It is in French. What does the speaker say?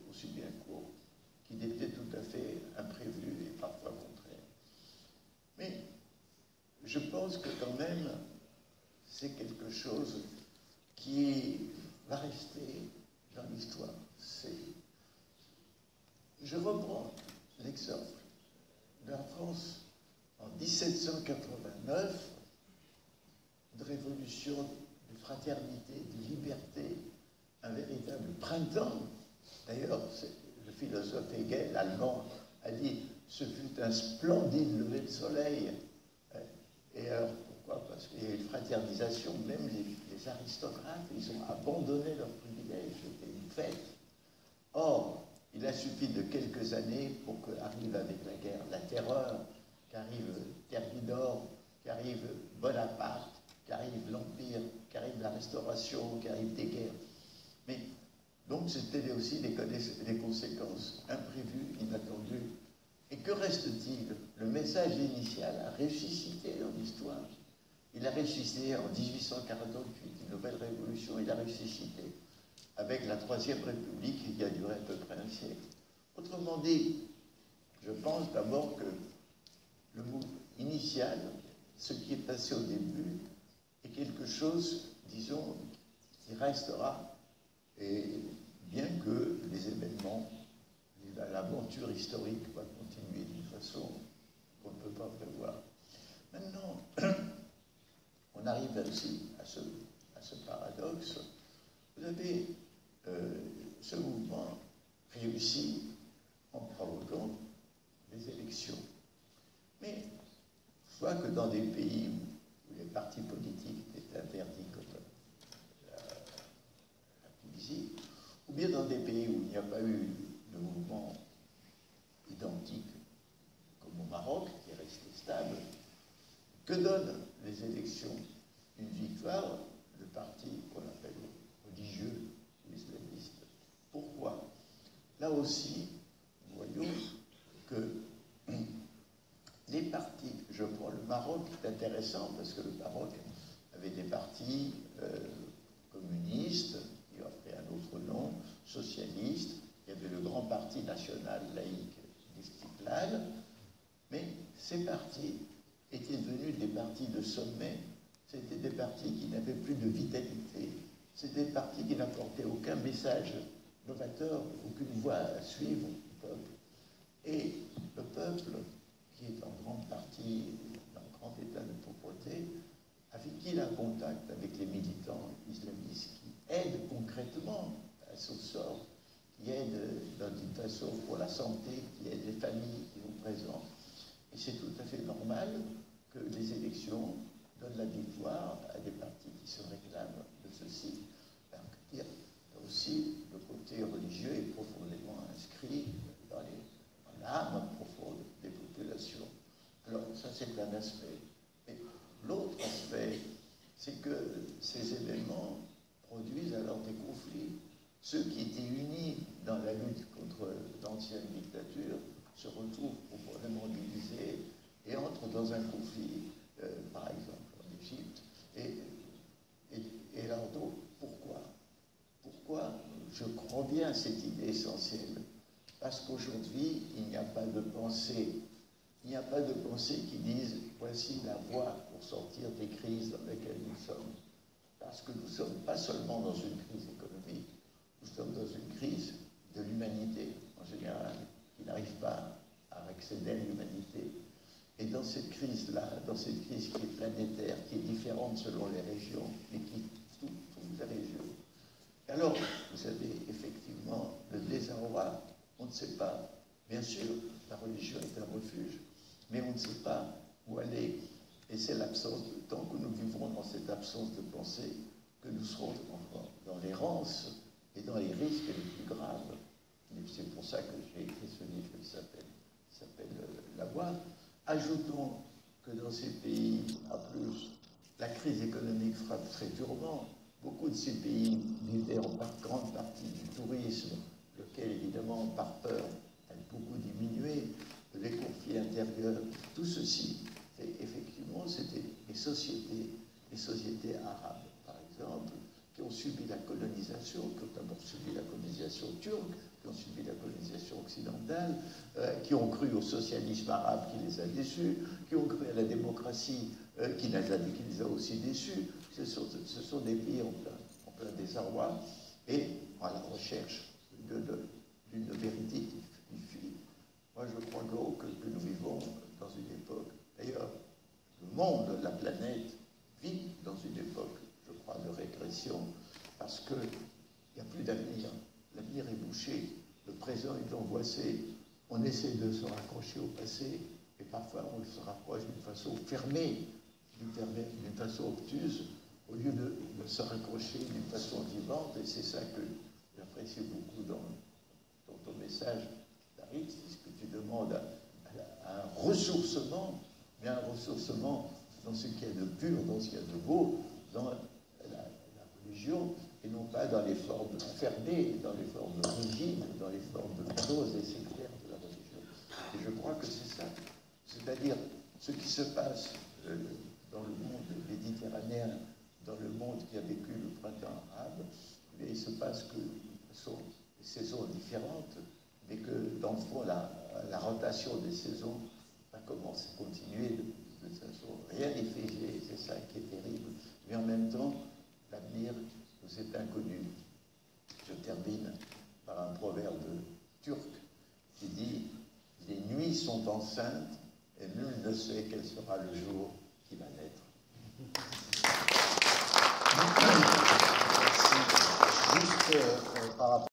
aussi bien court, qu'il était tout à fait imprévu et parfois contraire. Mais je pense que quand même, c'est quelque chose qui va rester dans l'histoire. Je reprends l'exemple de la France en 1789, de révolution, de fraternité, de liberté, un véritable printemps. D'ailleurs, le philosophe Hegel, allemand, a dit « ce fut un splendide lever de soleil ». Et alors, pourquoi? Parce qu'il y a eu une fraternisation, même les aristocrates, ils ont abandonné leurs privilèges, c'était une fête. Or, il a suffi de quelques années pour qu'arrive avec la guerre la terreur, qu'arrive Thermidor, qu'arrive Bonaparte, qu'arrive l'Empire, qu'arrive la Restauration, qu'arrive des guerres. Mais donc c'était aussi des conséquences imprévues, inattendues. Et que reste-t-il? Le message initial a ressuscité dans l'histoire. Il a ressuscité en 1848, une nouvelle révolution, il a ressuscité avec la Troisième République qui a duré à peu près un siècle. Autrement dit, je pense d'abord que le mot initial, ce qui est passé au début, est quelque chose, disons, qui restera, et bien que les événements, l'aventure historique va continuer d'une façon qu'on ne peut pas prévoir. Maintenant, on arrive aussi à ce paradoxe. Vous avez ce mouvement réussi en provoquant des élections. Mais je vois que dans des pays où les partis politiques étaient interdits comme la Tunisie, ou bien dans des pays où il n'y a pas eu de mouvement identique, comme au Maroc, qui est resté stable, que donnent les élections? Une victoire de partis qu'on appelle religieux ou islamistes. Pourquoi? Là aussi, nous voyons que les partis, je prends le Maroc, c'est intéressant parce que le Maroc avait des partis communistes, qui offraient un autre nom, socialistes, il y avait le grand parti national laïque d'Istiklal, mais ces partis étaient devenus des partis de sommet, c'était des partis qui n'avaient plus de vitalité, c'était des partis qui n'apportaient aucun message novateur, aucune voie à suivre au peuple. Et le peuple, qui est en grande partie dans un grand état de pauvreté, avec qui il a contact avec les militants islamistes qui aident concrètement à son sort, qui aident d'une façon pour la santé, qui aident les familles qui sont présentes. Et c'est tout à fait normal que les élections donnent la victoire à des partis qui se réclament de ceci. Là aussi, le côté religieux est profondément inscrit dans l'âme profonde des populations. Alors, ça, c'est un aspect. Mais l'autre aspect, c'est que ces événements produisent alors des conflits. Ceux qui étaient unis dans la lutte contre l'ancienne dictature se retrouvent profondément divisés et entrent dans un conflit, par exemple en Égypte. Et alors donc, pourquoi je crois bien à cette idée essentielle? Parce qu'aujourd'hui, il n'y a pas de pensée. Il n'y a pas de pensée qui dise voici la voie pour sortir des crises dans lesquelles nous sommes. Parce que nous ne sommes pas seulement dans une crise économique, nous sommes dans une crise de l'humanité en général, qui n'arrive pas à accéder à l'humanité. Et dans cette crise-là, dans cette crise qui est planétaire, qui est différente selon les régions, mais qui touche toutes les régions, alors vous avez effectivement le désarroi. On ne sait pas. Bien sûr, la religion est un refuge, mais on ne sait pas où aller. Et c'est l'absence de temps que nous vivrons dans cette absence de pensée que nous serons dans l'errance et dans les risques les plus graves. Et c'est pour ça que j'ai écrit ce livre qui s'appelle La Voie. Ajoutons que dans ces pays, en plus, la crise économique frappe très durement. Beaucoup de ces pays vivaient en grande partie du tourisme, lequel, évidemment, par peur, a beaucoup diminué, les conflits intérieurs. Tout ceci, effectivement, c'était les sociétés arabes, par exemple, qui ont su subi la colonisation, qui ont d'abord subi la colonisation turque, qui ont subi la colonisation occidentale, qui ont cru au socialisme arabe qui les a déçus, qui ont cru à la démocratie qui les a aussi déçus. Ce sont des pays en plein désarroi et à la recherche d'une vérité qui fuit. Moi, je crois que nous vivons dans une époque, d'ailleurs, le monde, la planète, vit dans une époque, je crois, de régression, parce qu'il n'y a plus d'avenir. L'avenir est bouché, le présent est angoissé, on essaie de se raccrocher au passé, et parfois on se rapproche d'une façon fermée, d'une façon obtuse, au lieu de se raccrocher d'une façon vivante, et c'est ça que j'apprécie beaucoup dans ton message, David, c'est ce que tu demandes à un ressourcement, mais un ressourcement dans ce qu'il y a de pur, dans ce qu'il y a de beau, dans la religion, et non pas dans les formes fermées, dans les formes rigides, dans les formes closes et séculaires de la religion. Et je crois que c'est ça. C'est-à-dire, ce qui se passe dans le monde méditerranéen, dans le monde qui a vécu le printemps arabe, mais il se passe que ce sont des saisons différentes, mais que dans le fond, la rotation des saisons va commencer à continuer de toute façon. Rien n'est figé, c'est ça qui est terrible. Mais en même temps, l'avenir nous est inconnu. Je termine par un proverbe turc qui dit « Les nuits sont enceintes et nul ne sait quel sera le jour qui va naître. » Merci. Juste par rapport